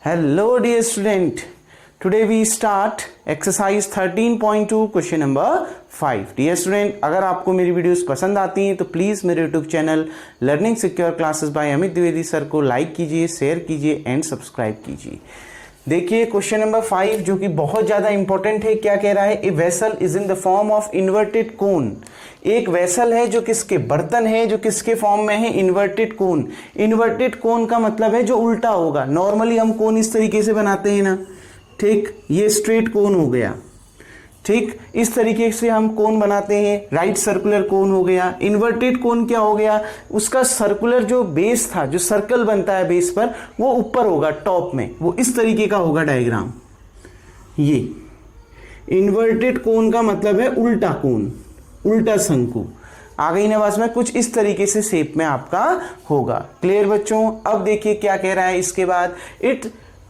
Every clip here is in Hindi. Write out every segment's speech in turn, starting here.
Hello dear student, today we start exercise 13.2 question number 5. Dear student, अगर आपको मेरी वीडियोस पसंद आती हैं तो प्लीज़ मेरे YouTube channel learning secure classes bye Amit Dwivedi sir को लाइक कीजिए, शेयर कीजिए एंड सब्सक्राइब कीजिए। देखिए क्वेश्चन नंबर 5 जो कि बहुत ज़्यादा इंपॉर्टेंट है। क्या कह रहा है? A vessel is in the form of inverted कोन। एक वेसल है जो किसके बर्तन है, जो किसके फॉर्म में है? इन्वर्टेड कोन। इन्वर्टेड कोन का मतलब है जो उल्टा होगा। नॉर्मली हम कोन इस तरीके से बनाते हैं ना, ठीक, ये स्ट्रेट कोन हो गया, ठीक, इस तरीके से हम कोन बनाते हैं। राइट सर्कुलर कोन हो गया। इन्वर्टेड कोन क्या हो गया? उसका सर्कुलर जो बेस था, जो सर्कल बनता है बेस पर, वो ऊपर होगा टॉप में, वो इस तरीके का होगा डायग्राम। ये इन्वर्टेड कोन का मतलब है उल्टा कोन, उल्टा शंकु। आ गई ना बात में? कुछ इस तरीके से शेप में आपका होगा। क्लियर बच्चों? अब देखिए क्या कह रहा है इसके बाद।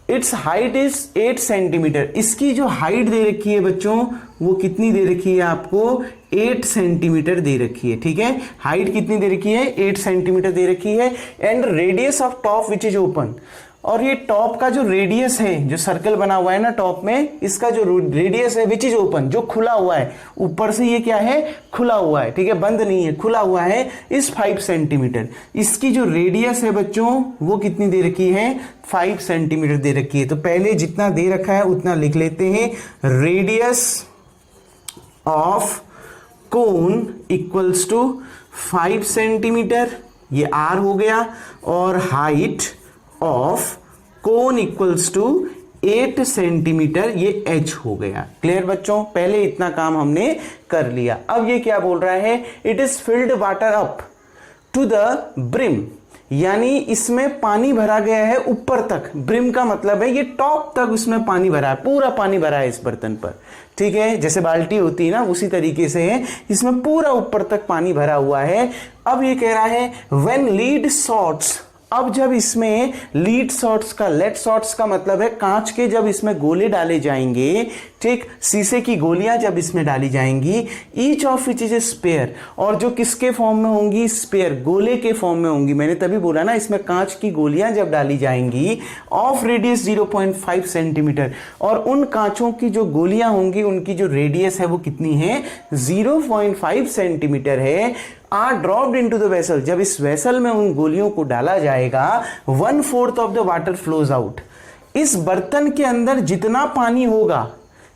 It's height is 8 centimetre. इसकी जो हाइट दे रखी है बच्चों वो कितनी दे रखी है आपको? 8 सेंटीमीटर दे रखी है। ठीक है, हाइट कितनी दे रखी है? 8 सेंटीमीटर दे रखी है। And radius of top which is open. और ये टॉप का जो रेडियस है, जो सर्कल बना हुआ है ना टॉप में, इसका जो रेडियस है विच इज ओपन, जो खुला हुआ है, ऊपर से ये क्या है? खुला हुआ है, ठीक है, बंद नहीं है, खुला हुआ है, इस 5 सेंटीमीटर। इसकी जो रेडियस है बच्चों वो कितनी दे रखी है? 5 सेंटीमीटर दे रखी है। तो पहले जितना दे रखा है उतना लिख लेते हैं। Radius of cone equals to 5 centimetre, ये आर हो गया। और height of cone equals to 8 centimetre, ये एच हो गया। क्लियर बच्चों? पहले इतना काम हमने कर लिया। अब ये क्या बोल रहा है? It is filled water up to the brim, यानी इसमें पानी भरा गया है ऊपर तक। ब्रिम का मतलब है ये टॉप तक उसमें पानी भरा है, पूरा पानी भरा है इस बर्तन पर। ठीक है, जैसे बाल्टी होती है ना, उसी तरीके से है, इसमें पूरा ऊपर तक पानी भरा हुआ है। अब ये कह रहा है व्हेन लीड शॉट्स। अब जब इसमें लीड शॉट्स का, लेड शॉट्स का मतलब है कांच के जब इसमें गोले डाले जाएंगे, ठीक, शीशे की गोलियां जब इसमें डाली जाएंगी, each of which is a sphere, और जो किसके फॉर्म में होंगी? स्पेयर, गोले के फॉर्म में होंगी। मैंने तभी बोला ना, इसमें कांच की गोलियां जब डाली जाएंगी ऑफ रेडियस 0.5 सेंटीमीटर, और उन कांचों की जो गोलियां होंगी उनकी जो रेडियस है वो कितनी है? 0.5 सेंटीमीटर है। Are dropped into the vessel, जब इस वेसल में उन गोलियों को डाला जाएगा, 1/4 of the water flows out. इस बर्तन के अंदर जितना पानी होगा,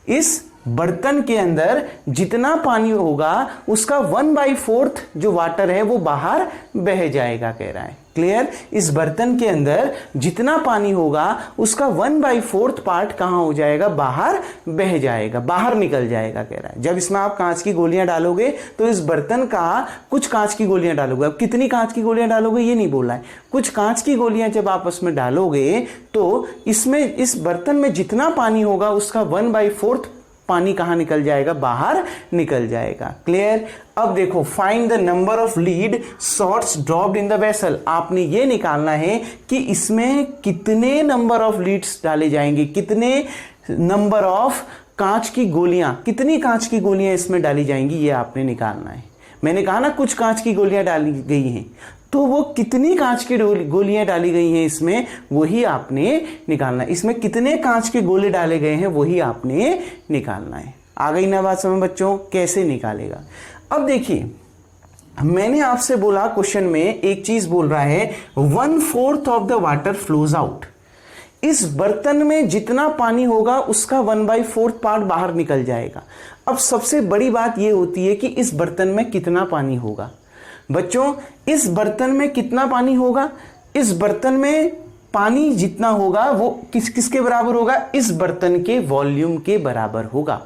इस बर्तन के अंदर जितना पानी होगा उसका 1/4 जो वाटर है वो बाहर बह जाएगा, कह रहा है। क्लियर? इस बर्तन के अंदर जितना पानी होगा उसका 1/4 पार्ट कहां हो जाएगा? बाहर बह जाएगा, बाहर निकल जाएगा, कह रहा है। जब इसमें आप कांच की गोलियां डालोगे तो इस बर्तन का कुछ कांच की गोलियां डालोगे। अब कितनी कांच की गोलियां डालोगे ये नहीं बोला है। कुछ कांच की गोलियां जब आप उसमें डालोगे तो इसमें, इस बर्तन में जितना पानी होगा उसका 1/4 पानी कहां निकल जाएगा? बाहर निकल जाएगा। क्लियर? अब देखो, find the number of lead shots dropped in the vessel. आपने ये निकालना है कि इसमें कितने नंबर ऑफ लीड्स डाले जाएंगे, कितने नंबर ऑफ कांच की गोलियां, कितनी कांच की गोलियां इसमें डाली जाएंगी, ये आपने निकालना है। मैंने कहा ना कुछ कांच की गोलियां डाली गई हैं, तो वो कितनी कांच की गोलियां डाली गई हैं इसमें, वही आपने निकालना है। इसमें कितने कांच के गोले डाले गए हैं वही आपने निकालना है। आ गई ना बात समझ बच्चों? कैसे निकालेगा? अब देखिए, मैंने आपसे बोला क्वेश्चन में एक चीज बोल रहा है 1/4 of the water flows out. इस बर्तन में जितना पानी होगा उसका 1/4 पार्ट बाहर निकल जाएगा। अब सबसे बड़ी बात यह होती है कि इस बर्तन में कितना पानी होगा। बच्चों, इस बर्तन में कितना पानी होगा? इस बर्तन में पानी जितना होगा वो किसके बराबर होगा? इस बर्तन के वॉल्यूम के बराबर होगा।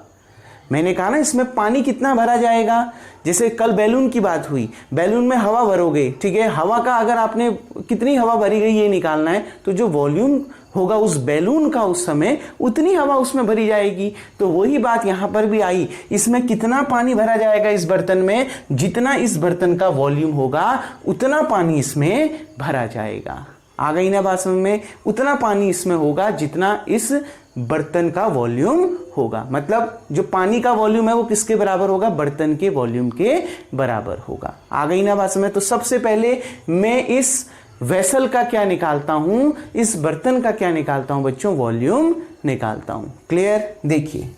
मैंने कहा ना इसमें पानी कितना भरा जाएगा। जैसे कल बैलून की बात हुई, बैलून में हवा भरोगे, ठीक है, हवा का अगर आपने कितनी हवा भरी गई ये निकालना है, तो जो वॉल्यूम होगा उस बैलून का उस समय उतनी हवा उसमें भरी जाएगी। तो वही बात यहां पर भी आई, इसमें कितना पानी भरा जाएगा इस बर्तन में? जितना इस बर्तन का वॉल्यूम होगा उतना पानी इसमें भरा जाएगा। आ गई ना बात समझ में? उतना पानी इसमें होगा जितना इस बर्तन का वॉल्यूम होगा। मतलब जो पानी का वॉल्यूम है वो किसके बराबर होगा? बर्तन के वॉल्यूम के बराबर होगा। आ गई ना बात समझ? तो सबसे पहले मैं इस वेसल का क्या निकालता हूं, इस बर्तन का क्या निकालता हूं बच्चों, वॉल्यूम निकालता हूं। क्लियर? देखिए,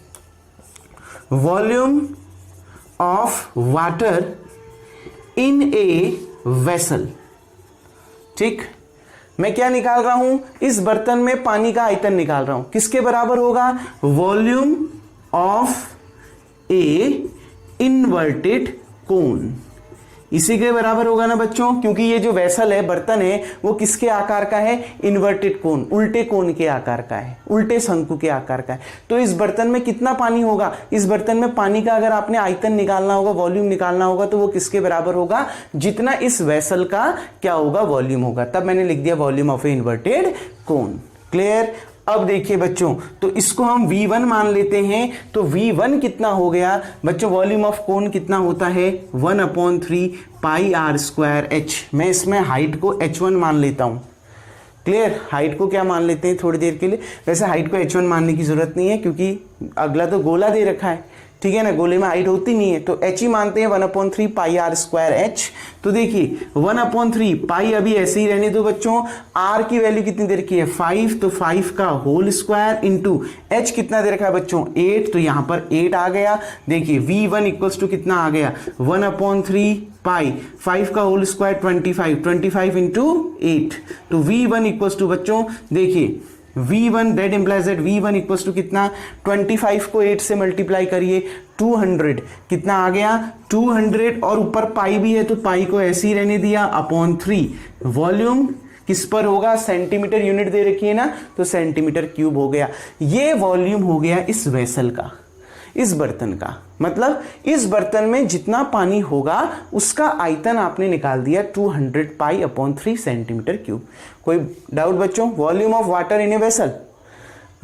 volume of water in a vessel. ठीक, मैं क्या निकाल रहा हूं, इस बर्तन में पानी का आयतन निकाल रहा हूं। किसके बराबर होगा, वॉल्यूम ऑफ ए इन्वर्टेड कोन, इसी के बराबर होगा ना बच्चों, क्योंकि ये जो वेसल है, बर्तन है, वो किसके आकार का है, इन्वर्टेड कोन, उल्टे कोन के आकार का है, उल्टे शंकु के आकार का है। तो इस बर्तन में कितना पानी होगा, इस बर्तन में पानी का अगर आपने आयतन निकालना होगा, वॉल्यूम निकालना होगा, तो वो किसके बराबर होगा, जितना इस वेसल का क्या होगा, वॉल्यूम होगा। तब मैंने लिख दिया volume of A inverted cone. Clear? अब देखिए बच्चों, तो इसको हम V1 मान लेते हैं, तो V1 कितना हो गया बच्चों, वॉल्यूम ऑफ कोन कितना होता है, 1/3 पाई r स्क्वायर h। मैं इसमें हाइट को h1 मान लेता हूं। क्लियर? हाइट को क्या मान लेते हैं थोड़ी देर के लिए, वैसे हाइट को h1 मानने की जरूरत नहीं है, क्योंकि अगला तो गोला दे रखा है, ठीक है ना, गोले में हाइट होती नहीं है, तो h ही मानते हैं, 1/3 पाई r स्क्वायर h। तो देखिए 1/3 पाई अभी ऐसे ही रहने दो बच्चों, r की वैल्यू कितनी दे रखी है, 5, तो 5 का होल स्क्वायर इंटू h कितना दे रखा है बच्चों, 8, तो यहां पर 8 आ गया। देखिए v1 इक्वल्स टू कितना आ गया, 1/3 पाई 5 का होल स्क्वायर 25 इंटू 8, तो v1 इक्वल्स टू बच्चों, देखिए V1 that implies that V1 equals to कितना, 25 को 8 से मल्टीप्लाई करिए, 200 कितना आ गया, 200, और ऊपर पाई भी है, तो पाई को ऐसे ही रहने दिया, अपॉन 3। वॉल्यूम किस पर होगा, सेंटीमीटर यूनिट दे रखी है ना, तो सेंटीमीटर क्यूब हो गया। ये वॉल्यूम हो गया इस वेसल का, इस बर्तन का, मतलब इस बर्तन में जितना पानी होगा उसका आयतन आपने निकाल दिया 200 पाई अपॉन 3 सेंटीमीटर क्यूब। कोई डाउट बच्चों? Volume of water in a vessel,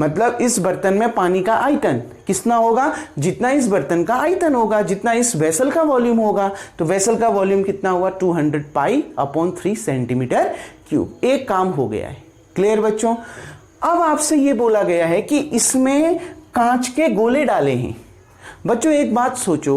मतलब इस बर्तन में पानी का आयतन कितना होगा, जितना इस बर्तन का आयतन होगा, जितना इस वेसल का वॉल्यूम होगा, तो वेसल का वॉल्यूम कितना हुआ, 200 पाई अपॉन 3 सेंटीमीटर क्यूब। एक काम हो गया है। क्लियर बच्चों? अब आपसे यह बोला गया है कि इसमें कांच के गोले डाले हैं। बच्चों एक बात सोचो,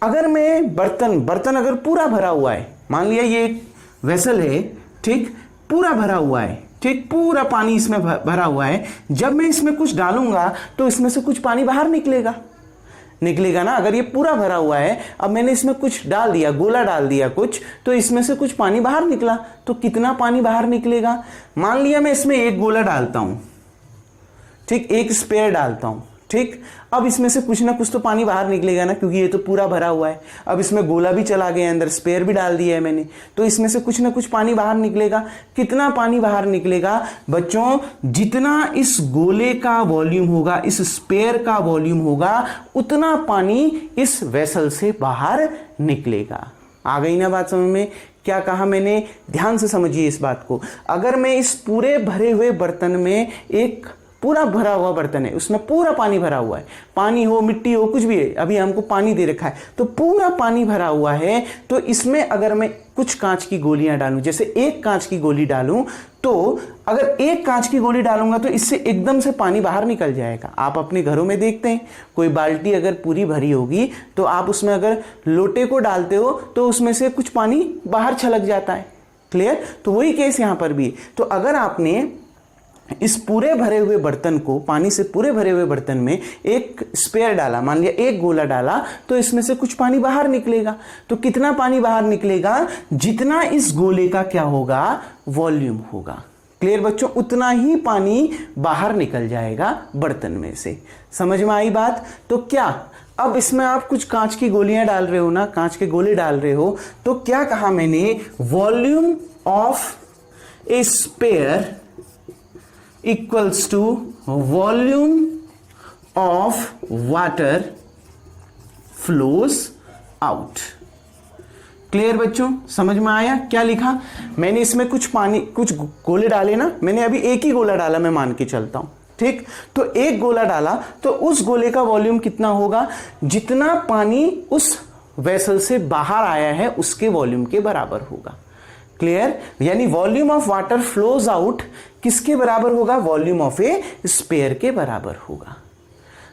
अगर मैं बर्तन अगर पूरा भरा हुआ है, मान लिया ये वेसल है, ठीक, पूरा भरा हुआ है, ठीक, पूरा पानी इसमें भरा हुआ है, जब मैं इसमें कुछ डालूंगा तो इसमें से कुछ पानी बाहर निकलेगा ना। अगर ये पूरा भरा हुआ है, अब मैंने इसमें कुछ डाल दिया, गोला डाल दिया कुछ, तो इसमें से कुछ पानी बाहर निकला, तो कितना पानी बाहर निकलेगा। मान लिया मैं इसमें एक गोला डालता हूं, ठीक, एक स्पेयर डालता हूं, ठीक, अब इसमें से कुछ ना कुछ तो पानी बाहर निकलेगा ना, क्योंकि ये तो पूरा भरा हुआ है। अब इसमें गोला भी चला गया अंदर, स्पेयर भी डाल दिया है मैंने, तो इसमें से कुछ ना कुछ पानी बाहर निकलेगा। कितना पानी बाहर निकलेगा बच्चों, जितना इस गोले का वॉल्यूम होगा, इस स्पेयर का वॉल्यूम होगा, उतना पानी इस वेसल से बाहर निकलेगा। आ गई ना बात समझ में? क्या कहा मैंने, ध्यान से समझिए इस बात को। अगर मैं इस पूरे भरे हुए बर्तन में, एक पूरा भरा हुआ बर्तन है, उसमें पूरा पानी भरा हुआ है, पानी हो, मिट्टी हो, कुछ भी है, अभी हमको पानी दे रखा है, तो पूरा पानी भरा हुआ है, तो इसमें अगर मैं कुछ कांच की गोलियां डालूं, जैसे एक कांच की गोली डालूं, तो अगर एक कांच की गोली डालूंगा तो इससे एकदम से पानी बाहर निकल जाएगा। आप अपने घरों में देखते हैं, कोई बाल्टी अगर पूरी भरी होगी, तो आप उसमें अगर लोटे को डालते हो तो उसमें से कुछ पानी बाहर छलक जाता है। क्लियर? तो वही केस यहां पर भी है। तो अगर आपने इस पूरे भरे हुए बर्तन को, पानी से पूरे भरे हुए बर्तन में एक स्पेयर डाला, मान लिया एक गोला डाला, तो इसमें से कुछ पानी बाहर निकलेगा। तो कितना पानी बाहर निकलेगा, जितना इस गोले का क्या होगा, वॉल्यूम होगा। क्लियर बच्चों? उतना ही पानी बाहर निकल जाएगा बर्तन में से। समझ में आई बात? तो क्या अब इसमें आप कुछ कांच की गोलियां डाल रहे हो ना, कांच के गोले डाल रहे हो, तो क्या कहा मैंने, volume of a sphere equals to volume of water flows out. Clear बच्चों? समझ में आया? क्या लिखा मैंने इसमें, कुछ पानी, कुछ गोले डाले ना, मैंने अभी एक ही गोला डाला, मैं मान के चलता हूं, ठीक, तो एक गोला डाला, तो उस गोले का वॉल्यूम कितना होगा, जितना पानी उस वेसल से बाहर आया है उसके वॉल्यूम के बराबर होगा। क्लियर? यानी volume of water flows out किसके बराबर होगा, वॉल्यूम ऑफ ए स्पेयर के बराबर होगा।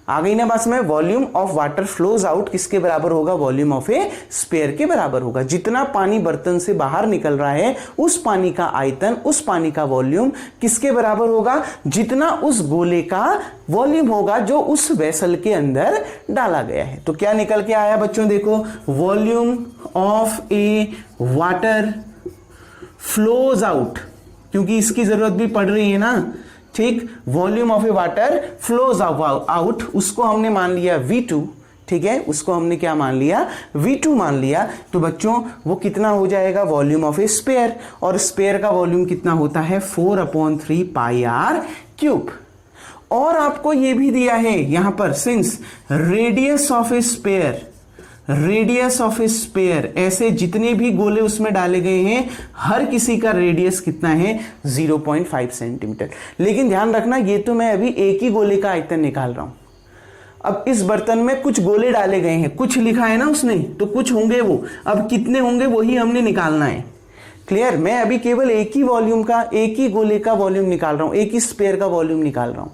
आ गई ना बात समझ। Volume of water flows out किसके बराबर होगा, वॉल्यूम ऑफ ए स्फीयर के बराबर होगा। जितना पानी बर्तन से बाहर निकल रहा है उस पानी का आयतन, उस पानी का वॉल्यूम किसके बराबर होगा, जितना उस गोले का वॉल्यूम होगा जो उस वेसल के अंदर डाला गया है। तो क्या निकल के आया बच्चों, देखो volume of A water flows out, क्योंकि इसकी जरूरत भी पड़ रही है ना, ठीक। Volume of A water flows out, उसको हमने मान लिया V2, ठीक है, उसको हमने क्या मान लिया, V2 मान लिया। तो बच्चों वो कितना हो जाएगा, वॉल्यूम ऑफ ए स्फीयर, और स्फीयर का वॉल्यूम कितना होता है 4/3 पाई r क्यूब। और आपको ये भी दिया है यहां पर, since radius of A sphere, radius of A sphere, ऐसे जितने भी गोले उसमें डाले गए हैं हर किसी का रेडियस कितना है 0.5 सेंटीमीटर। लेकिन ध्यान रखना ये तो मैं अभी एक ही गोले का आयतन निकाल रहा हूं। अब इस बर्तन में कुछ गोले डाले गए हैं, कुछ लिखा है ना उसने, तो कुछ होंगे वो, अब कितने होंगे वही हमने निकालना है। क्लियर, मैं अभी केवल एक ही वॉल्यूम का, एक ही गोले का वॉल्यूम निकाल रहा हूं, एक ही स्फीयर का वॉल्यूम निकाल रहा हूं,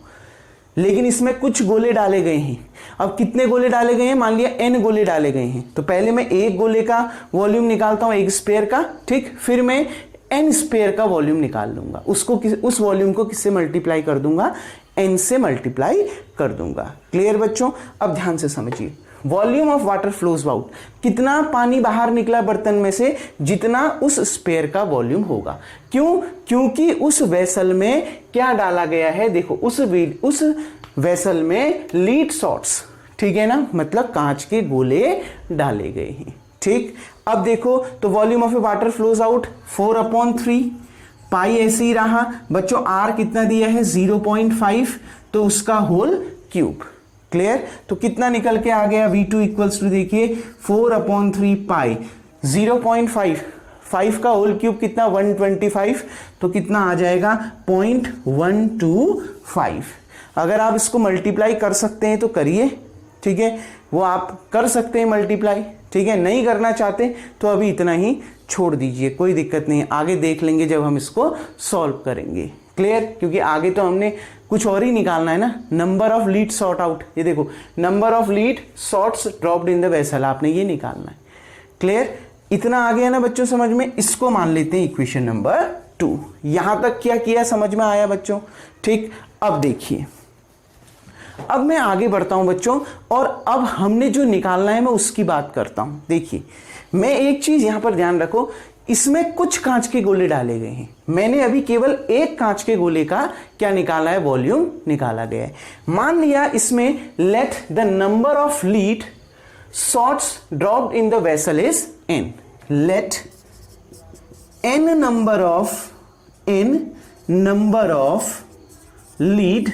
लेकिन इसमें कुछ गोले डाले गए हैं। अब कितने गोले डाले गए हैं, मान लिया n गोले डाले गए हैं, तो पहले मैं एक गोले का वॉल्यूम निकालता हूं, एक स्फीयर का, ठीक, फिर मैं n स्फीयर का वॉल्यूम निकाल लूंगा, उसको उस वॉल्यूम को किससे मल्टीप्लाई कर दूंगा, n से मल्टीप्लाई कर दूंगा। क्लियर बच्चों, अब ध्यान से समझिए, volume of water flows out, कितना पानी बाहर निकला बर्तन में से जितना उस स्फीयर का वॉल्यूम होगा। क्यों, क्योंकि उस वेसल में क्या डाला गया है, देखो उस वेसल में लीड शॉट्स, ठीक है ना, मतलब कांच के गोले डाले गए हैं, ठीक। अब देखो तो volume of A water flows out 4/3 पाई ऐसे ही रहा बच्चों, r कितना दिया है 0.5, तो उसका होल क्यूब। क्लियर, तो कितना निकल के आ गया V2 इक्वल्स टू, देखिए 4/3 पाई 0.5, 5 का होल क्यूब कितना 125, तो कितना आ जाएगा 0.125। अगर आप इसको मल्टीप्लाई कर सकते हैं तो करिए, ठीक है, वो आप कर सकते हैं मल्टीप्लाई, ठीक है, नहीं करना चाहते तो अभी इतना ही छोड़ दीजिए, कोई दिक्कत नहीं, आगे देख लेंगे जब हम इसको सॉल्व करेंगे। क्लियर, क्योंकि आगे तो हमने कुछ और ही निकालना है ना, number of lead shot out, ये देखो number of lead shots dropped in the vessel, आपने ये निकालना है। क्लियर, इतना आ गया ना बच्चों समझ में, इसको मान लेते हैं इक्वेशन नंबर 2। यहां तक क्या किया समझ में आया बच्चों, ठीक। अब देखिए, अब मैं आगे बढ़ता हूं बच्चों, और अब हमने जो निकालना है मैं उसकी बात करता हूं। देखिए, मैं एक चीज यहां पर ध्यान रखो, इसमें कुछ कांच के गोले डाले गए हैं, मैंने अभी केवल एक कांच के गोले का क्या निकाला है, वॉल्यूम निकाला गया है। मान लिया इसमें let the number of lead shots dropped in the vessel is n, let n number of lead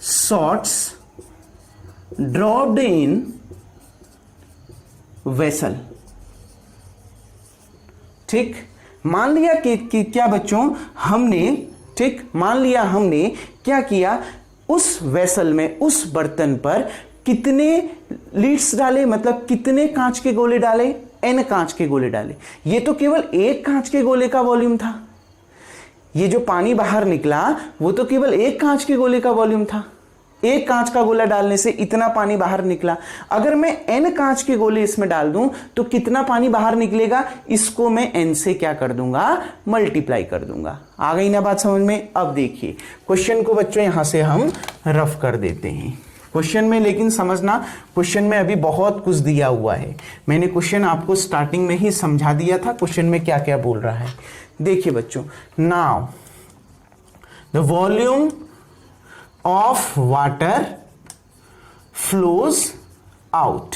shots dropped in vessel, ठीक। मान लिया कि क्या बच्चों हमने, ठीक, मान लिया हमने क्या किया, उस वेसल में, उस बर्तन पर कितने लीड्स डाले, मतलब कितने कांच के गोले डाले, n कांच के गोले डाले। ये तो केवल एक कांच के गोले का वॉल्यूम था, ये जो पानी बाहर निकला वो तो केवल एक कांच के गोले का वॉल्यूम था, एक कांच का गोला डालने से इतना पानी बाहर निकला। अगर मैं n कांच के गोले इसमें डाल दूं तो कितना पानी बाहर निकलेगा, इसको मैं n से क्या कर दूंगा, मल्टीप्लाई कर दूंगा। आ गई ना बात समझ में। अब देखिए क्वेश्चन को बच्चों यहां से हम रफ कर देते हैं क्वेश्चन में, लेकिन समझना क्वेश्चन में अभी बहुत कुछ दिया हुआ है, मैंने क्वेश्चन आपको स्टार्टिंग में ही समझा दिया था क्वेश्चन में क्या क्या बोल रहा है। देखिए बच्चों, now the volume of water flows out,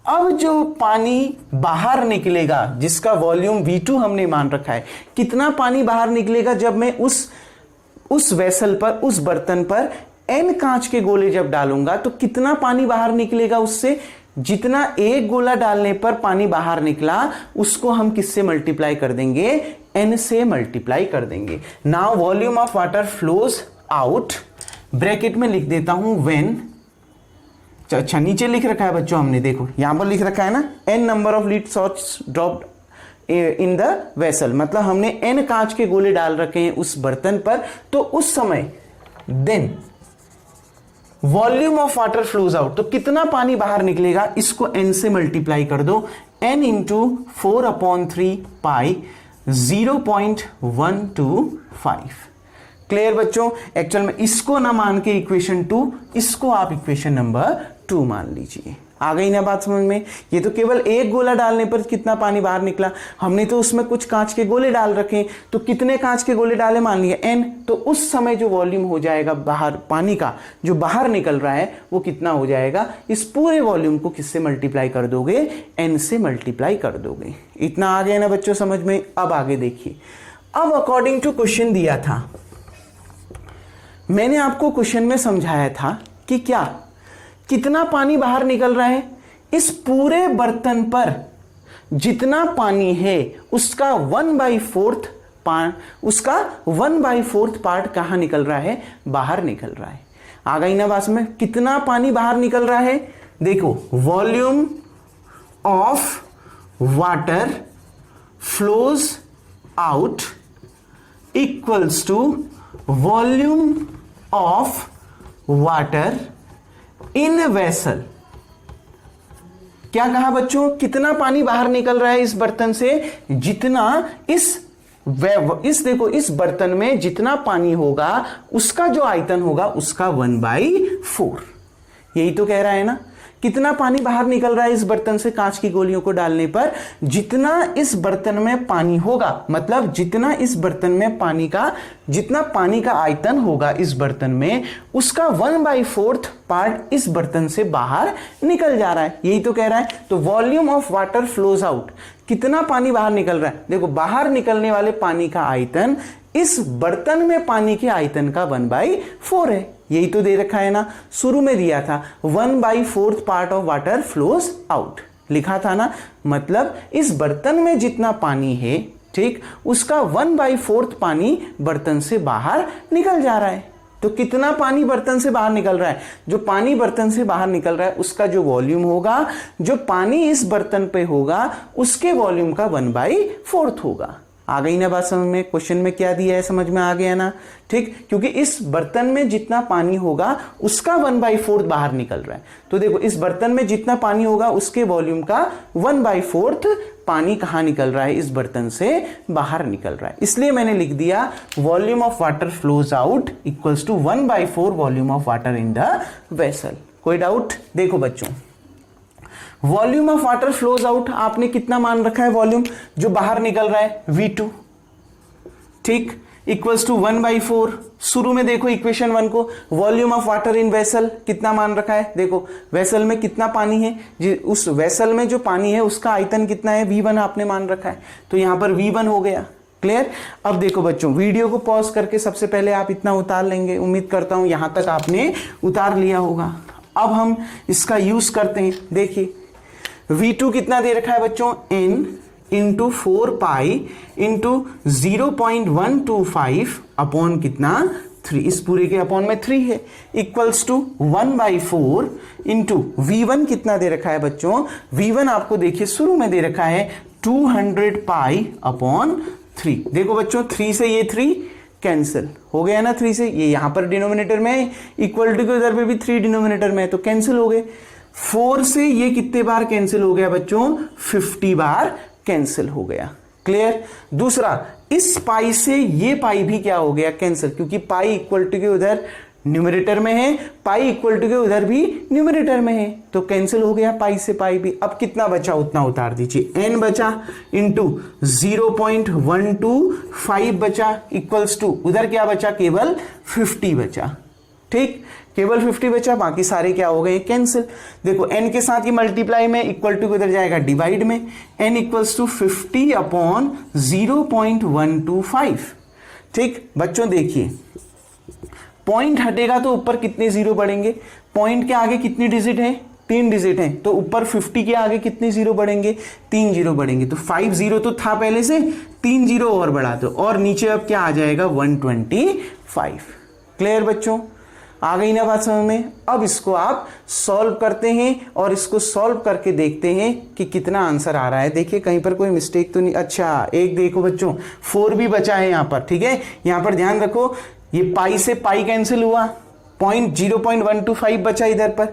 अब जो पानी बाहर निकलेगा जिसका वॉल्यूम V2 हमने मान रखा है, कितना पानी बाहर निकलेगा जब मैं उस वेसल पर, उस बर्तन पर n कांच के गोले जब डालूंगा तो कितना पानी बाहर निकलेगा उससे, जितना एक गोला डालने पर पानी बाहर निकला उसको हम किससे मल्टीप्लाई कर देंगे, n से मल्टीप्लाई कर देंगे। Now volume of water flows out, bracket में लिख देता हूं व्हेन, अच्छा नीचे लिख रखा है बच्चों हमने, देखो यहां पर लिख रखा है ना, n number of lead shots dropped in the vessel, मतलब हमने n कांच के गोले डाल रखे हैं उस बर्तन पर, तो उस समय then volume of water flows out, तो कितना पानी बाहर निकलेगा, इसको n से मल्टीप्लाई कर दो, n इंटू 4/3 पाई 0.125। क्लियर बच्चों। एक्चुअल में इसको ना मान के इक्वेशन 2, इसको आप इक्वेशन नंबर 2 मान लीजिए। आ गई ना बात समझ में। ये तो केवल एक गोला डालने पर कितना पानी बाहर निकला, हमने तो उसमें कुछ कांच के गोले डाल रखे, तो कितने कांच के गोले डाले मान लिया n, तो उस समय जो वॉल्यूम हो जाएगा बाहर पानी का जो बाहर निकल रहा है वो कितना हो जाएगा, इस पूरे वॉल्यूम को किससे मल्टीप्लाई कर दोगे, n से मल्टीप्लाई कर दोगे। इतना आ गया ना बच्चों समझ में। अब आगे देखिए, अब अकॉर्डिंग टू क्वेश्चन दिया था, मैंने आपको क्वेश्चन में समझाया था कि क्या कितना पानी बाहर निकल रहा है, इस पूरे बर्तन पर जितना पानी है उसका 1/4 पार्ट कहां निकल रहा है, बाहर निकल रहा है। आ गई ना बात में। कितना पानी बाहर निकल रहा है, देखो volume of water flows out equals to volume of water in vessel. क्या कहा बच्चों, कितना पानी बाहर निकल रहा है इस बर्तन से, जितना इस देखो इस बर्तन में जितना पानी होगा उसका जो आयतन होगा उसका 1/4। यही तो कह रहा है ना, कितना पानी बाहर निकल रहा है इस बर्तन से कांच की गोलियों को डालने पर, जितना इस बर्तन में पानी होगा, मतलब जितना इस बर्तन में पानी का जितना पानी का आयतन होगा इस बर्तन में, उसका 1/4 पार्ट इस बर्तन से बाहर निकल जा रहा है। यही तो कह रहा है। तो volume of water flows out, कितना पानी बाहर निकल रहा है, देखो बाहर निकलने वाले पानी का आयतन इस बर्तन में पानी के आयतन का 1/4 है। यही तो दे रखा है ना, शुरू में दिया था 1/4 part of water flows out, लिखा था ना, मतलब इस बर्तन में जितना पानी है, ठीक, उसका 1/4 पानी बर्तन से बाहर निकल जा रहा है। तो कितना पानी बर्तन से बाहर निकल रहा है, जो पानी बर्तन से बाहर निकल रहा है उसका जो वॉल्यूम होगा, जो पानी इस बर्तन पे होगा उसके वॉल्यूम का 1/4 होगा। आ गई ना बात समझ में। क्वेश्चन में क्या दिया है समझ में आ गया ना, ठीक, क्योंकि इस बर्तन में जितना पानी होगा उसका 1/4 बाहर निकल रहा है। तो देखो इस बर्तन में जितना पानी होगा उसके वॉल्यूम का 1/4 पानी कहां निकल रहा है, इस बर्तन से बाहर निकल रहा है। इसलिए मैंने लिख दिया volume of water flows out equals to 1/4 volume of water in the vessel. कोई डाउट। देखो बच्चों, volume of water flows out आपने कितना मान रखा है, वॉल्यूम जो बाहर निकल रहा है V2, ठीक, इक्वल्स टू 1/4। शुरू में देखो इक्वेशन 1 को, volume of water in vessel कितना मान रखा है, देखो वेसल में कितना पानी है, उस वेसल में जो पानी है उसका आयतन कितना है, V1 आपने मान रखा है, तो यहां पर V1 हो गया। क्लियर। अब देखो बच्चों, वीडियो को पॉज करके सबसे पहले आप इतना उतार लेंगे, उम्मीद करता हूं यहां तक आपने उतार लिया होगा। अब हम इसका यूज करते हैं। देखिए V2 कितना दे रखा है बच्चों, n into 4 pi into 0.125 upon कितना 3, इस पूरे के अपॉन में 3 है, इक्वल्स टू 1/4 इंटू V1 कितना दे रखा है बच्चों, V1 आपको देखिए शुरू में दे रखा है 200 पाई अपॉन 3। देखो बच्चों 3 से ये 3 कैंसिल हो गया ना, 3 से ये यहां पर डिनोमिनेटर में, इक्वल टू के उधर पे भी 3 डिनोमिनेटर में, तो कैंसिल हो गए। 4 से ये कितने बार कैंसिल हो गया बच्चों, 50 बार कैंसिल हो गया। क्लियर। दूसरा, इस पाई से ये पाई भी क्या हो गया, कैंसिल, क्योंकि पाई इक्वल टू के उधर न्यूमरेटर में है, पाई इक्वल टू के उधर भी न्यूमरेटर में है, तो कैंसिल हो गया पाई से पाई भी। अब कितना बचा उतना उतार दीजिए, n बचा इंटू 0.125 बचा इक्वल्स टू उधर क्या बचा, केवल 50 बचा। ठीक, केवल 50 बचा, बाकी सारे क्या हो गए, कैंसिल। देखो n के साथ ये मल्टीप्लाई में, इक्वल टू उधर जाएगा डिवाइड में, n इक्वल्स टू 50 अपॉन 0.125। ठीक बच्चों, देखिए पॉइंट हटेगा तो ऊपर कितने जीरो बढ़ेंगे, पॉइंट के आगे कितनी डिजिट है, 3 डिजिट है, तो ऊपर 50 के आगे कितने जीरो बढ़ेंगे, 3 जीरो बढ़ेंगे। तो 5 जीरो तो था पहले से, 3 जीरो और बढ़ा दो, और नीचे अब क्या आ जाएगा 125। क्लियर बच्चों, आ गई ना बात समझ में। अब इसको आप सॉल्व करते हैं और इसको सॉल्व करके देखते हैं कि कितना आंसर आ रहा है। देखिए कहीं पर कोई मिस्टेक तो नहीं। अच्छा एक देखो बच्चों, 4 भी बचा है यहाँ पर। ठीक है, यहाँ पर ध्यान रखो, ये पाई से पाई कैंसिल हुआ, 0.125 बचा इधर पर,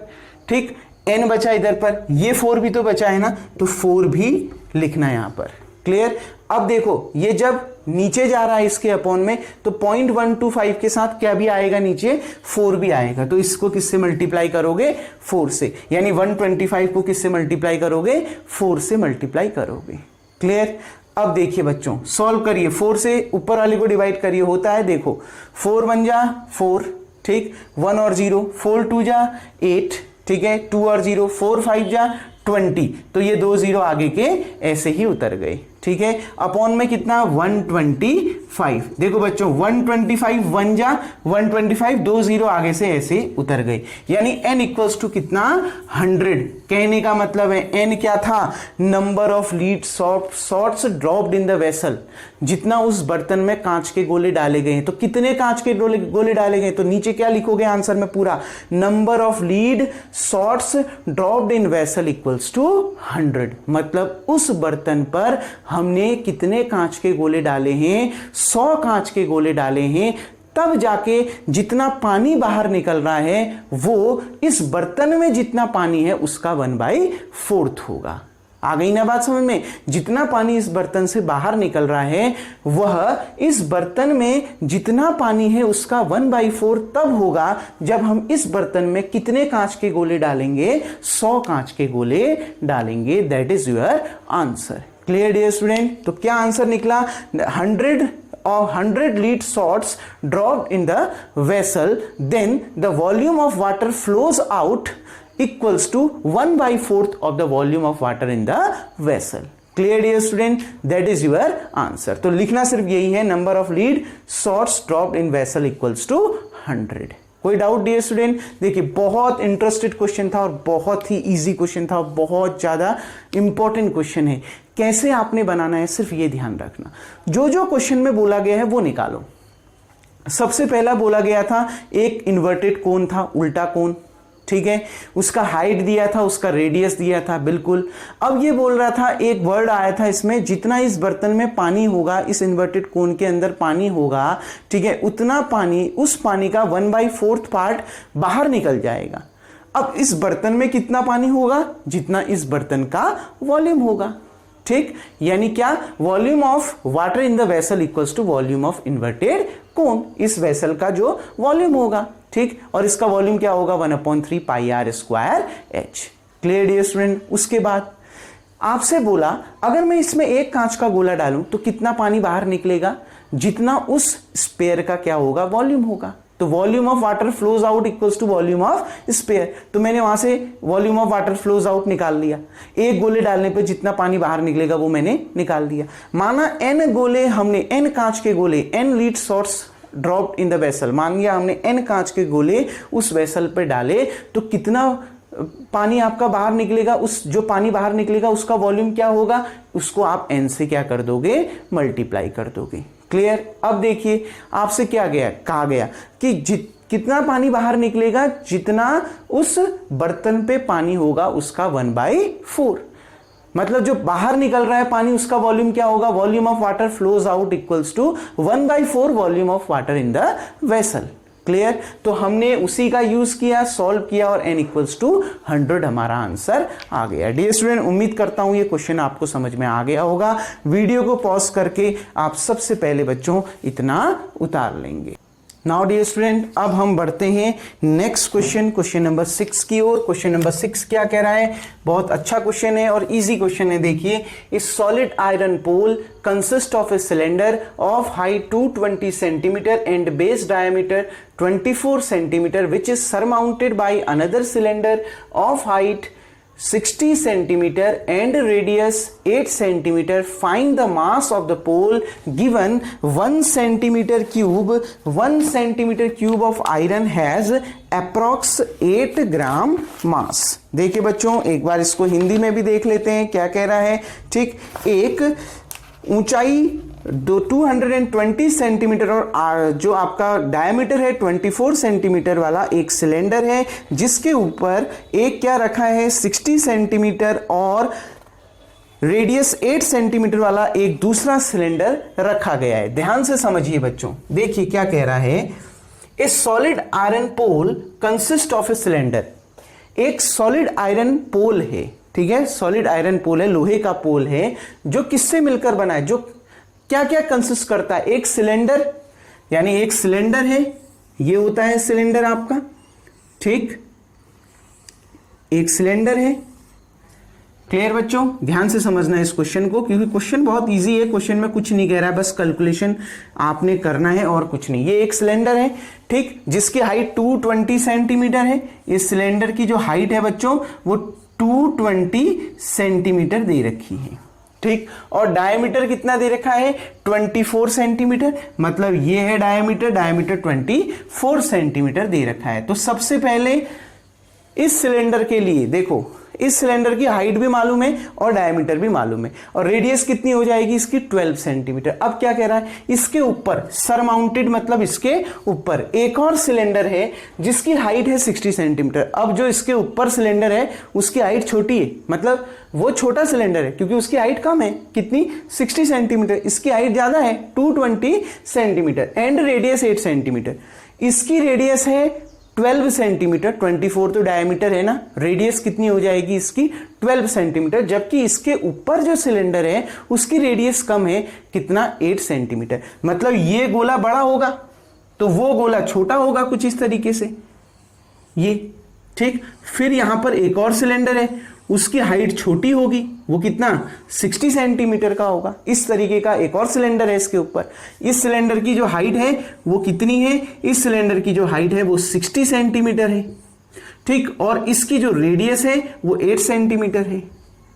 ठीक, n बचा इधर पर, ये 4 भी तो बचा है ना, तो 4 भी लिखना है यहां पर। क्लियर। अब देखो ये जब नीचे जा रहा है इसके अपॉन में, तो 0.125 के साथ क्या भी आएगा नीचे, 4 भी आएगा, तो इसको किससे मल्टीप्लाई करोगे, 4 से, यानी 125 को किससे मल्टीप्लाई करोगे, 4 से मल्टीप्लाई करोगे। क्लियर। अब देखिए बच्चों सॉल्व करिए, 4 से ऊपर वाले को डिवाइड करिए, होता है देखो 4 1 जा 4, ठीक, 1 और 0, 4 2 जा 8, ठीक है, 2 और 0, 4 5 जा 20, तो ये 2 0 आगे के ऐसे ही उतर गए, ठीक है। अपॉन में कितना 125, देखो बच्चों 125 1 जा 125, 2 0 आगे से ऐसे उतर गए, यानी n इक्वल्स टू कितना 100। कहने का मतलब है n क्या था, number of lead shots dropped in the vessel, जितना उस बर्तन में कांच के गोले डाले गए हैं। तो कितने कांच के गोले डाले गए, तो नीचे क्या लिखोगे आंसर में पूरा, number of lead shots dropped in vessel equals to 100, मतलब उस बर्तन पर हमने कितने कांच के गोले डाले हैं, 100 कांच के गोले डाले हैं, तब जाके जितना पानी बाहर निकल रहा है वो इस बर्तन में जितना पानी है उसका 1/4 होगा। आ गई ना बात समझ में, जितना पानी इस बर्तन से बाहर निकल रहा है वह इस बर्तन में जितना पानी है उसका 1/4 तब होगा जब हम इस बर्तन में कितने कांच के गोले डालेंगे, 100 कांच के गोले डालेंगे। That is your answer. Clear dear student. तो क्या आंसर निकला, 100 lead shots dropped in the vessel, then the volume of water flows out equals to 1/4 of the volume of water in the vessel. Clear dear student, that is your answer. तो लिखना सिर्फ यही है, number of lead shots dropped in vessel equals to 100. कोई डाउट डियर स्टूडेंट। देखिए बहुत इंटरेस्टेड क्वेश्चन था और बहुत ही इजी क्वेश्चन था, बहुत ज्यादा इंपॉर्टेंट क्वेश्चन है। कैसे आपने बनाना है सिर्फ ये ध्यान रखना, जो जो क्वेश्चन में बोला गया है वो निकालो। सबसे पहला बोला गया था एक इन्वर्टेड कोन था, उल्टा कोन, ठीक है, उसका हाइट दिया था, उसका रेडियस दिया था, बिल्कुल। अब ये बोल रहा था, एक वर्ड आया था इसमें, जितना इस बर्तन में पानी होगा, इस इन्वर्टेड कोन के अंदर पानी होगा, ठीक है, उतना पानी, उस पानी का 1/4 पार्ट बाहर निकल जाएगा। अब इस बर्तन में कितना पानी होगा, जितना इस बर्तन का वॉल्यूम होगा, ठीक, यानी क्या, volume of water in the vessel equals to volume of inverted cone, इस वेसल का जो वॉल्यूम होगा, ठीक, और इसका वॉल्यूम क्या होगा 1/3 πr² h। Clear dear student. उसके बाद आपसे बोला अगर मैं इसमें एक कांच का गोला डालूं तो कितना पानी बाहर निकलेगा, जितना उस स्पेयर का क्या होगा, वॉल्यूम होगा। तो volume of water flows out equals to volume of sphere, तो मैंने वहां से volume of water flows out निकाल लिया, एक गोले डालने पे जितना पानी बाहर निकलेगा वो मैंने निकाल दिया। माना n गोले हमने, n कांच के गोले, n lead shots dropped in the vessel, मान लिया हमने n कांच के गोले उस वेसल पे डाले, तो कितना पानी आपका बाहर निकलेगा, उस जो पानी बाहर निकलेगा उसका वॉल्यूम क्या होगा, उसको आप n से क्या कर दोगे, मल्टीप्लाई कर दोगे। क्लियर। अब देखिए आपसे क्या गया, कहा गया कि कितना पानी बाहर निकलेगा, जितना उस बर्तन पे पानी होगा उसका 1/4, मतलब जो बाहर निकल रहा है पानी उसका वॉल्यूम क्या होगा, volume of water flows out equals to 1/4 volume of water in the vessel. Clear. तो हमने उसी का यूज किया, सॉल्व किया और n इक्वल्स टू 100 हमारा आंसर आ गया। डियर स्टूडेंट, उम्मीद करता हूं ये क्वेश्चन आपको समझ में आ गया होगा। वीडियो को पॉज करके आप सबसे पहले बच्चों इतना उतार लेंगे। नाउ डियर स्टूडेंट, अब हम बढ़ते हैं नेक्स्ट क्वेश्चन, क्वेश्चन नंबर 6 की ओर। क्वेश्चन नंबर 6 क्या कह रहा है, बहुत अच्छा क्वेश्चन है और इजी क्वेश्चन है। देखिए, इस solid iron pole consist of a cylinder of height 220 centimetre and base diameter 24 centimetre which is surmounted by another cylinder of height 60 centimeter and radius 8 centimeter. Find the mass of the pole given 1 centimeter cube of iron has approx 8 gram mass। देखिए बच्चों, एक बार इसको हिंदी में भी देख लेते हैं क्या कह रहा है। ठीक, एक ऊंचाई 220 सेंटीमीटर और जो आपका डायमीटर है 24 सेंटीमीटर वाला एक सिलेंडर है, जिसके ऊपर एक क्या रखा है 60 सेंटीमीटर और रेडियस 8 सेंटीमीटर वाला एक दूसरा सिलेंडर रखा गया है। ध्यान से समझिए बच्चों, देखिए क्या कह रहा है, a solid iron pole consist of a cylinder. एक सॉलिड आयरन पोल है, ठीक है, सॉलिड आयरन पोल है, लोहे का पोल है, जो किससे मिलकर बना है, जो क्या क्या कंसिस्ट करता है, एक सिलेंडर, यानी एक सिलेंडर है, ये होता है सिलेंडर आपका, ठीक, एक सिलेंडर है। क्लियर बच्चों, ध्यान से समझना है इस क्वेश्चन को, क्योंकि क्वेश्चन बहुत इजी है, क्वेश्चन में कुछ नहीं कह रहा है, बस कैलकुलेशन आपने करना है और कुछ नहीं। ये एक सिलेंडर है, ठीक, जिसकी हाइट 220 सेंटीमीटर है। इस सिलेंडर की जो हाइट है बच्चों वो 220 सेंटीमीटर दे रखी है, ठीक, और डायमीटर कितना दे रखा है, 24 सेंटीमीटर, मतलब ये है डायमीटर, डायमीटर 24 सेंटीमीटर दे रखा है। तो सबसे पहले इस सिलेंडर के लिए देखो, इस सिलेंडर की हाइट भी मालूम है और डायमीटर भी मालूम है, और रेडियस कितनी हो जाएगी इसकी, 12 सेंटीमीटर। अब क्या कह रहा है, इसके ऊपर सरमाउंटेड, मतलब इसके ऊपर एक और सिलेंडर है जिसकी हाइट है 60 सेंटीमीटर। अब जो इसके ऊपर सिलेंडर है उसकी हाइट छोटी है, मतलब वो छोटा सिलेंडर है क्योंकि उसकी हाइट कम है, कितनी, 60 सेंटीमीटर, इसकी हाइट ज्यादा है 220 सेंटीमीटर एंड रेडियस 8 सेंटीमीटर। इसकी रेडियस है 12 सेंटीमीटर, 24 तो डायमीटर है ना, रेडियस कितनी हो जाएगी इसकी, 12 सेंटीमीटर, जबकि इसके ऊपर जो सिलेंडर है उसकी रेडियस कम है, कितना, 8 सेंटीमीटर। मतलब ये गोला बड़ा होगा तो वो गोला छोटा होगा, कुछ इस तरीके से ये, ठीक। फिर यहां पर एक और सिलेंडर है, उसकी हाइट छोटी होगी, वो कितना, 60 सेंटीमीटर का होगा। इस तरीके का एक और सिलेंडर है इसके ऊपर। इस सिलेंडर की जो हाइट है वो कितनी है, इस सिलेंडर की जो हाइट है वो 60 सेंटीमीटर है, ठीक, और इसकी जो रेडियस है वो 8 सेंटीमीटर है।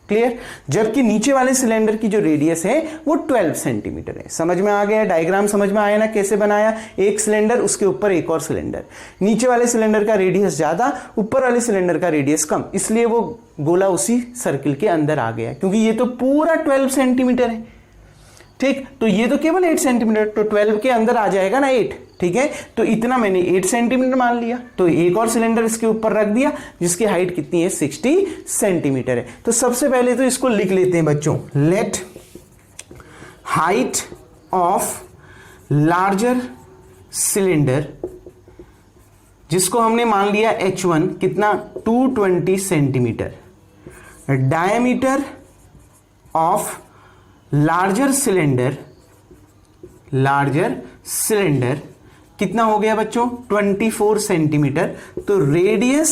क्लियर, जबकि नीचे वाले सिलेंडर की जो रेडियस है वो 12 सेंटीमीटर है। समझ में आ गया, डायग्राम समझ में आया ना कैसे बनाया, एक सिलेंडर, उसके ऊपर एक और सिलेंडर, नीचे वाले सिलेंडर का रेडियस ज्यादा, ऊपर वाले सिलेंडर का रेडियस कम, इसलिए वो गोला उसी सर्किल के अंदर आ गया, क्योंकि ये तो पूरा 12 सेंटीमीटर है, ठीक, तो ये तो केवल 8 सेंटीमीटर, तो 12 के अंदर आ जाएगा ना 8, ठीक है, तो इतना मैंने 8 सेंटीमीटर मान लिया, तो एक और सिलेंडर इसके ऊपर रख दिया जिसकी हाइट कितनी है, 60 सेंटीमीटर है। तो सबसे पहले तो इसको लिख लेते हैं बच्चों, let height of larger cylinder, जिसको हमने मान लिया H1 कितना, 220 centimetre, diameter of larger cylinder कितना हो गया बच्चों, 24 सेंटीमीटर। तो रेडियस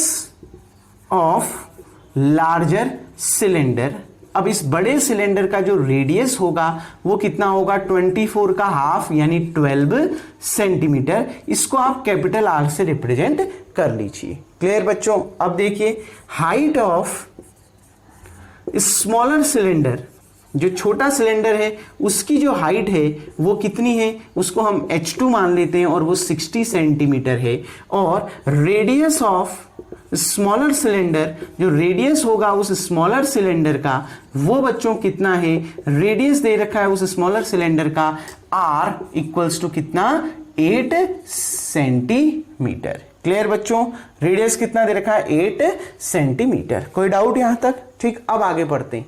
ऑफ लार्जर सिलेंडर, अब इस बड़े सिलेंडर का जो रेडियस होगा वो कितना होगा, 24 का हाफ यानी 12 सेंटीमीटर। इसको आप कैपिटल आर से रिप्रेजेंट कर लीजिए। क्लियर बच्चों, अब देखिए हाइट ऑफ स्मॉलर सिलेंडर, जो छोटा सिलेंडर है उसकी जो हाइट है वो कितनी है, उसको हम H2 मान लेते हैं और वो 60 सेंटीमीटर है, और रेडियस ऑफ स्मॉलर सिलेंडर, जो रेडियस होगा उस स्मॉलर सिलेंडर का वो बच्चों कितना है, रेडियस दे रखा है उस स्मॉलर सिलेंडर का R इक्वल्स टू कितना, 8 सेंटीमीटर। क्लियर बच्चों, रेडियस कितना दे रखा है, 8 सेंटीमीटर। कोई डाउट यहां तक, ठीक। अब आगे बढ़ते हैं,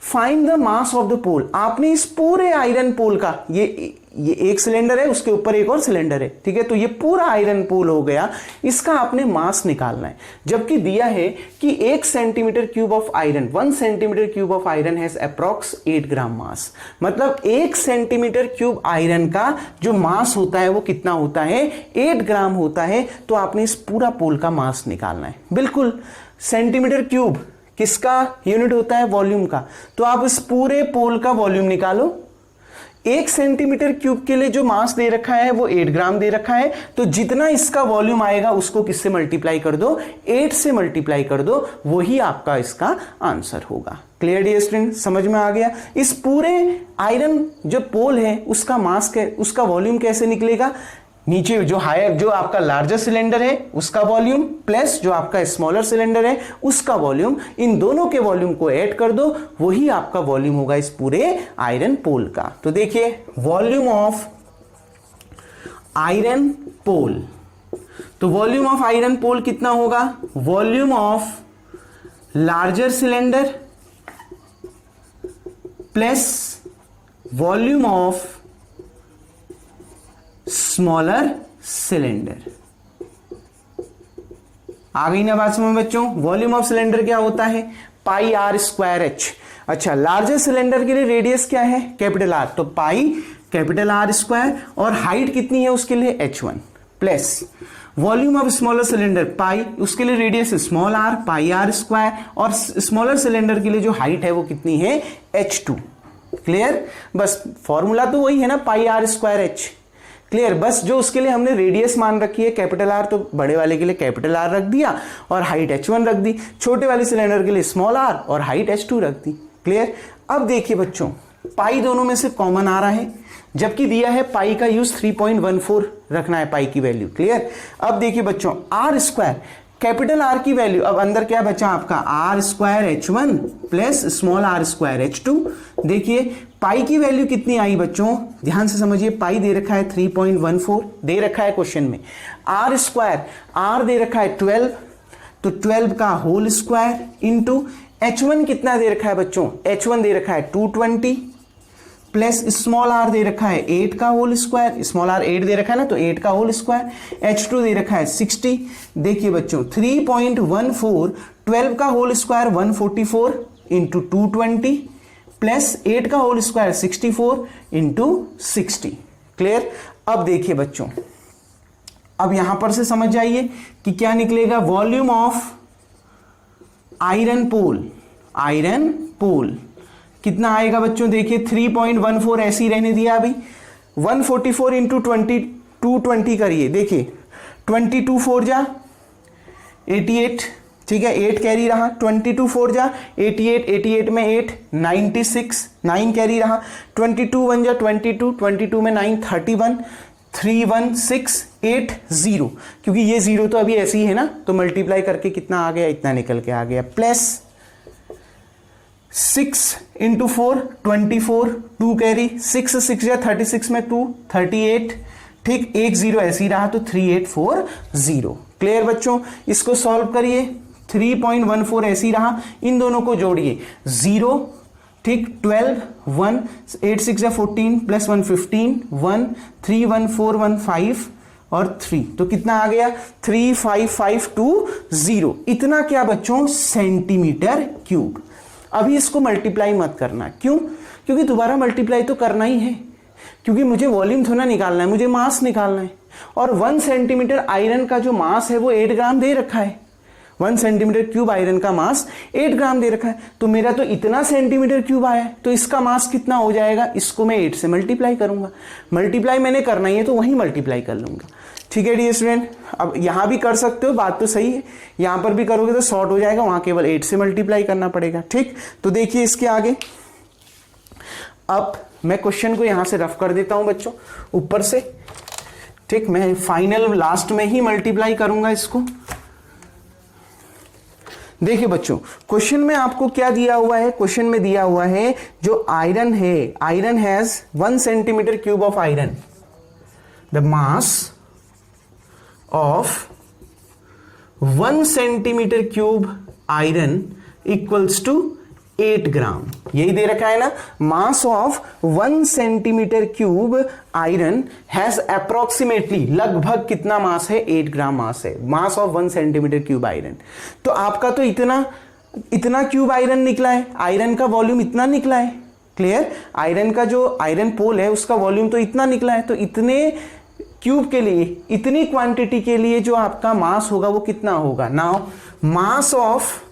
find the mass of the pole. आपने इस पूरे आयरन पोल का, ये एक सिलेंडर है, उसके ऊपर एक और सिलेंडर है, ठीक है, तो ये पूरा आयरन पोल हो गया, इसका आपने मास निकालना है। जबकि दिया है कि 1 centimetre cube of iron, 1 centimetre cube of iron has approx 8 gram मास, मतलब 1 सेंटीमीटर क्यूब आयरन का जो मास होता है वो कितना होता है, 8 ग्राम होता है। तो आपने इस पूरा पोल का मास निकालना है। बिल्कुल, सेंटीमीटर क्यूब किसका यूनिट होता है, वॉल्यूम का, तो आप इस पूरे पोल का वॉल्यूम निकालो। 1 सेंटीमीटर क्यूब के लिए जो मास दे रखा है वो 8 ग्राम दे रखा है, तो जितना इसका वॉल्यूम आएगा उसको किससे मल्टीप्लाई कर दो, 8 से मल्टीप्लाई कर दो, वही आपका इसका आंसर होगा। क्लियर डियर स्टूडेंट, समझ में आ गया। इस पूरे आयरन जो पोल है उसका मास, उसका वॉल्यूम कैसे निकलेगा, नीचे जो हायर, जो आपका लार्जर सिलेंडर है उसका वॉल्यूम प्लस जो आपका स्मॉलर सिलेंडर है उसका वॉल्यूम, इन दोनों के वॉल्यूम को ऐड कर दो, वही आपका वॉल्यूम होगा इस पूरे आयरन पोल का। तो देखिए वॉल्यूम ऑफ आयरन पोल, तो वॉल्यूम ऑफ आयरन पोल कितना होगा, volume of larger cylinder plus volume of smaller cylinder. आ गई ना बात समझ में बच्चों? वॉल्यूम ऑफ सिलेंडर क्या होता है? Pi r square h. अच्छा, लार्जेस्ट सिलेंडर के लिए रेडियस क्या है? कैपिटल आर, तो पाई कैपिटल आर स्क्वायर, और हाइट कितनी है उसके लिए? h1 plus volume of smaller cylinder pi, उसके लिए radius small r, pi r square, और स्मॉलर सिलेंडर के लिए जो हाइट है वो कितनी है? h2। क्लियर? बस फॉर्मूला तो वही है ना, पाई आर स्क्वायर एच। क्लियर? बस जो उसके लिए हमने रेडियस मान रखी है कैपिटल आर, तो बड़े वाले के लिए कैपिटल आर रख दिया और हाइट h1 रख दी, छोटे वाले सिलेंडर के लिए स्मॉल आर और हाइट h2 रख दी। क्लियर? अब देखिए बच्चों, पाई दोनों में से कॉमन आ रहा है, जबकि दिया है पाई का यूज 3.14 रखना है पाई की वैल्यू। क्लियर? अब देखिए बच्चों, आर स्क्वायर कैपिटल आर की वैल्यू, अब अंदर क्या बचा आपका? R square h1 plus small R square h2। देखिए पाई की वैल्यू कितनी आई बच्चों? ध्यान से समझिए, पाई दे रखा है 3.14 दे रखा है क्वेश्चन में। आर स्क्वायर, आर दे रखा है 12, तो 12 का होल स्क्वायर इंटू h1 कितना दे रखा है बच्चों? h1 दे रखा है 220 प्लस स्मॉल आर दे रखा है 8 का होल स्क्वायर, स्मॉल आर 8 दे रखा है ना, तो 8 का होल स्क्वायर, h2 दे रखा है 60। देखिए बच्चों 3.14, 12 का होल स्क्वायर 144 इंटू 220 प्लस 8 का होल स्क्वायर 64 इंटू 60। क्लियर? अब देखिए बच्चों, अब यहां पर से समझ जाइए कि क्या निकलेगा? Volume of iron pole, iron pole कितना आएगा बच्चों? देखिए 3.14 ऐसे ही रहने दिया अभी, 144 इंटू 220 करिए। देखिए 22 4 जा 88, ठीक है, 8 कैरी रहा, 22 4 जा 88, 88 में 8 96, 9 कैरी रहा, 22 1 जा 22, 22 में 9 31, 31680, क्योंकि ये जीरो तो अभी ऐसे ही है ना, तो मल्टीप्लाई करके कितना आ गया? इतना निकल के आ गया, प्लस 6 इंटू 4 24, 2 कैरी, 6 6 या 36 में 2 38, ठीक, एक जीरो ऐसे ही रहा, तो 3840। क्लियर बच्चों? इसको सॉल्व करिए, 3.14 ऐसे ही रहा, इन दोनों को जोड़िए 0, ठीक, 12 1 8 6 या 14 प्लस 1 15 1 3 1 4 1 5 और 3, तो कितना आ गया? 35520। इतना क्या बच्चों? Centimetre cube. अभी इसको मल्टीप्लाई मत करना, क्यों? क्योंकि दोबारा मल्टीप्लाई तो करना ही है, क्योंकि मुझे वॉल्यूम थोड़ा निकालना है, मुझे मास निकालना है, और 1 सेंटीमीटर आयरन का जो मास है वो 8 ग्राम दे रखा है। 1 सेंटीमीटर क्यूब आयरन का मास 8 ग्राम दे रखा है, तो मेरा तो इतना सेंटीमीटर क्यूब आया है, तो इसका मास कितना हो जाएगा? इसको मैं 8 से मल्टीप्लाई करूंगा, मल्टीप्लाई मैंने करना ही है तो वहीं मल्टीप्लाई कर लूंगा। ठीक है डियर स्टूडेंट, अब यहां भी कर सकते हो, बात तो सही है, यहां पर भी करोगे तो शॉर्ट हो जाएगा, वहां केवल 8 से मल्टीप्लाई करना पड़ेगा। ठीक, तो देखिए इसके आगे, अब मैं क्वेश्चन को यहां से रफ कर देता हूं बच्चों ऊपर से। ठीक, मैं फाइनल लास्ट में ही मल्टीप्लाई करूंगा इसको। देखिए बच्चों, क्वेश्चन में आपको क्या दिया हुआ है? क्वेश्चन में दिया हुआ है जो आयरन है, iron has 1 centimetre cube of iron, the mass of 1 centimetre cube iron equals to 8 gram. यही दे रखा है ना, mass of 1 centimetre cube iron has approximately, लगभग कितना मास है? 8 ग्राम मास है, mass of 1 centimetre cube iron. तो आपका तो इतना क्यूब आयरन निकला है, आयरन का वॉल्यूम इतना निकला है। क्लियर? आयरन का जो आयरन पोल है उसका वॉल्यूम तो इतना निकला है, तो इतने क्यूब के लिए, इतनी क्वांटिटी के लिए जो आपका मास होगा वो कितना होगा? Now mass of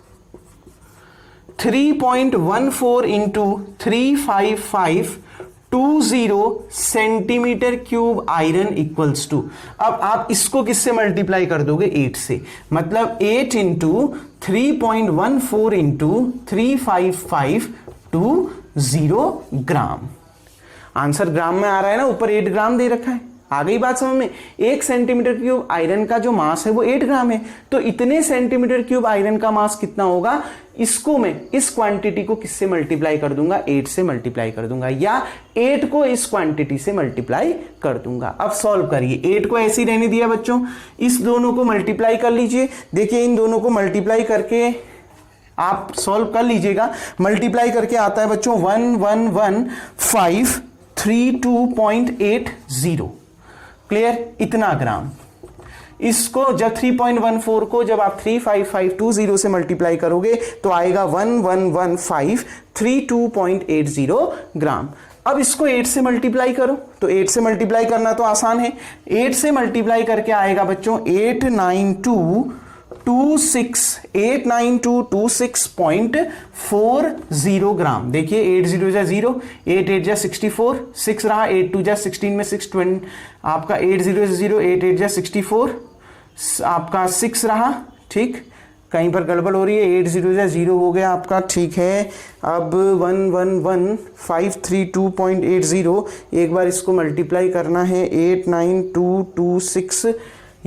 3.14 into 35520 centimetre cube iron equals to, अब आप इसको किससे मल्टीप्लाई कर दोगे? 8 से, मतलब 8 इंटू 3.14 इंटू 35520 ग्राम। आंसर ग्राम में आ रहा है ना, ऊपर 8 ग्राम दे रखा है। आ गई बात समझ में? 1 सेंटीमीटर क्यूब आयरन का जो मास है वो 8 ग्राम है, तो इतने सेंटीमीटर क्यूब आयरन का मास कितना होगा? इसको मैं, इस क्वांटिटी को किससे मल्टीप्लाई कर दूंगा? 8 से मल्टीप्लाई कर दूंगा, या 8 को इस क्वांटिटी से मल्टीप्लाई कर दूंगा। अब सॉल्व करिए, 8 को ऐसे ही रहने दिया बच्चों, इस दोनों को मल्टीप्लाई कर लीजिए। देखिए इन दोनों को मल्टीप्लाई करके आप सॉल्व कर लीजिएगा, मल्टीप्लाई करके आता है बच्चों 11153.2.80। क्लियर, इतना ग्राम। इसको जब 3.14 को जब आप 35520 से मल्टीप्लाई करोगे तो आएगा 111532.80 ग्राम। अब इसको 8 से मल्टीप्लाई करो, तो 8 से मल्टीप्लाई करना तो आसान है। 8 से मल्टीप्लाई करके आएगा बच्चों 89226.40 ग्राम। देखिए 8 0 जा 0, 8 8 जा 64, 6 रहा, 8 2 जा 16 में 6 20, आपका 8 0 से 0, 8 8 जा 64, आपका 6 रहा, ठीक, कहीं पर गड़बड़ हो रही है, 8 0 जा 0 हो गया आपका, ठीक है। अब 111532.80, एक बार इसको मल्टीप्लाई करना है, 89226,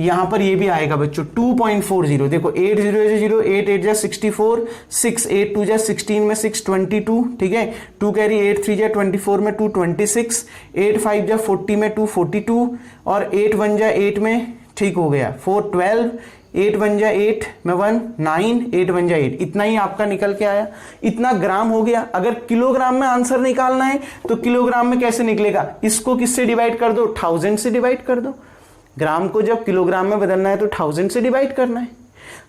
यहां पर ये भी आएगा बच्चों 2.40। देखो 8 0 से 0, 8 8 जा 64, 6 8 2 जा 16 में 6 22, ठीक है, 2 कैरी, 8 3 जा 24 में 2 26, 8 5 जा 40 में 2 42, और 8 1 जा 8 में, ठीक हो गया, 4 12, 8 1 जा 8 में 1 9, 8 1 जा 8, इतना ही आपका निकल के आया, इतना ग्राम हो गया। अगर किलोग्राम में आंसर निकालना है तो किलोग्राम में कैसे निकलेगा, इसको किससे डिवाइड कर दो, 1000 से डिवाइड कर दो। ग्राम को जब किलोग्राम में बदलना है तो 1000 से डिवाइड करना है।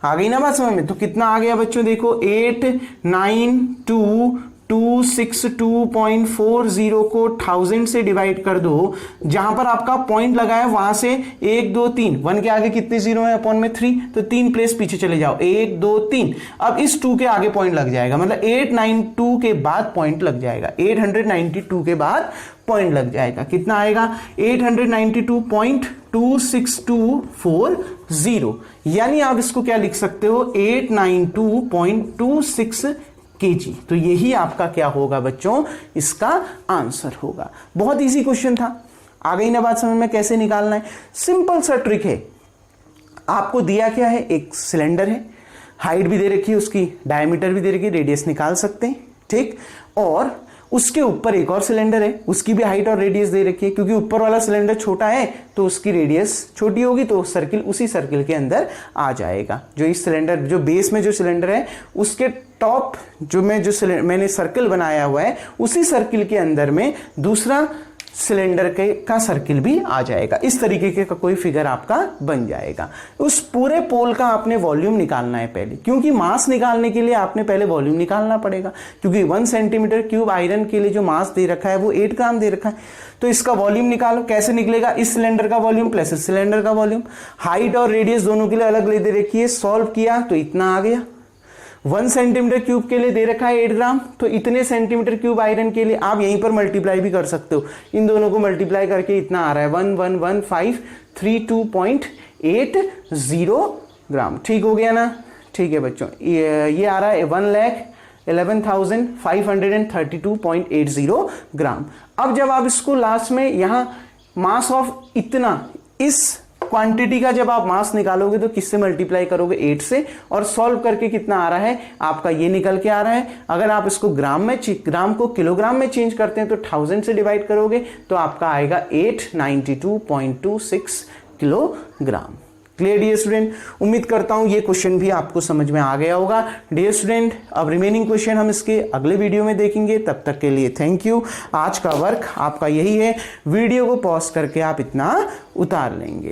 आ गई ना बात समझ में? तो कितना आ गया बच्चों, देखो 89226.40 को 1000 से डिवाइड कर दो, जहां पर आपका पॉइंट लगा है वहां से 1 2 3, 1 के आगे कितने जीरो है, अपॉन में 3, तो 3 प्लेस पीछे चले जाओ, 1 2 3। अब इस 2 के आगे पॉइंट लग जाएगा, मतलब 892 के बाद पॉइंट लग जाएगा, 892 के बाद पॉइंट लग जाएगा। कितना आएगा, 892.26240, यानी आप इसको क्या लिख सकते हो, 892.26 kg। तो यही आपका क्या होगा बच्चों, इसका आंसर होगा। बहुत इजी क्वेश्चन था। आ गई ना बात समझ में कैसे निकालना है? सिंपल सा ट्रिक है। आपको दिया क्या है, एक सिलेंडर है, हाइट भी दे रखी है, उसकी डायमीटर भी दे रखी है, रेडियस निकाल सकते हैं, ठीक, और उसके ऊपर एक और सिलेंडर है, उसकी भी हाइट और रेडियस दे रखी है, क्योंकि ऊपर वाला सिलेंडर छोटा है तो उसकी रेडियस छोटी होगी, तो सर्किल उसी सर्किल के अंदर आ जाएगा। जो इस सिलेंडर, जो बेस में जो सिलेंडर है उसके टॉप जो मैंने सर्किल बनाया हुआ है, उसी सर्किल के अंदर में दूसरा सिलेंडर का सर्किल भी आ जाएगा। इस तरीके का कोई फिगर आपका बन जाएगा। उस पूरे पोल का आपने वॉल्यूम निकालना है पहले, क्योंकि मास निकालने के लिए आपने पहले वॉल्यूम निकालना पड़ेगा, क्योंकि 1 सेंटीमीटर क्यूब आयरन के लिए जो मास दे रखा है वो 8 ग्राम दे रखा है। तो इसका वॉल्यूम निकालो, कैसे निकलेगा, इस सिलेंडर का वॉल्यूम प्लस इस सिलेंडर का वॉल्यूम, हाइट और रेडियस दोनों के लिए अलग ले दे रखी है, सॉल्व किया तो इतना आ गया। 1 सेंटीमीटर क्यूब के लिए दे रखा है 8 ग्राम, तो इतने सेंटीमीटर क्यूब आयरन के लिए आप यहीं पर मल्टीप्लाई भी कर सकते हो, इन दोनों को मल्टीप्लाई करके इतना आ रहा है 111532.80 ग्राम। ठीक हो गया ना? ठीक है बच्चों, ये आ रहा है 1,11,532.80 ग्राम। अब जब आप इसको लास्ट में यहां मास ऑफ इतना, इस क्वांटिटी का जब आप मास निकालोगे तो किससे मल्टीप्लाई करोगे, 8 से, और सॉल्व करके कितना आ रहा है आपका, ये निकल के आ रहा है। अगर आप इसको ग्राम को किलोग्राम में चेंज करते हैं तो 1000 से डिवाइड करोगे तो आपका आएगा 892.26 किलोग्राम। Clear dear student? उम्मीद करता हूं ये क्वेश्चन भी आपको समझ में आ गया होगा। डियर स्टूडेंट, अब रिमेनिंग क्वेश्चन हम इसके अगले वीडियो में देखेंगे। तब तक के लिए थैंक यू। आज का वर्क आपका यही है, वीडियो को पॉज करके आप इतना उतार लेंगे।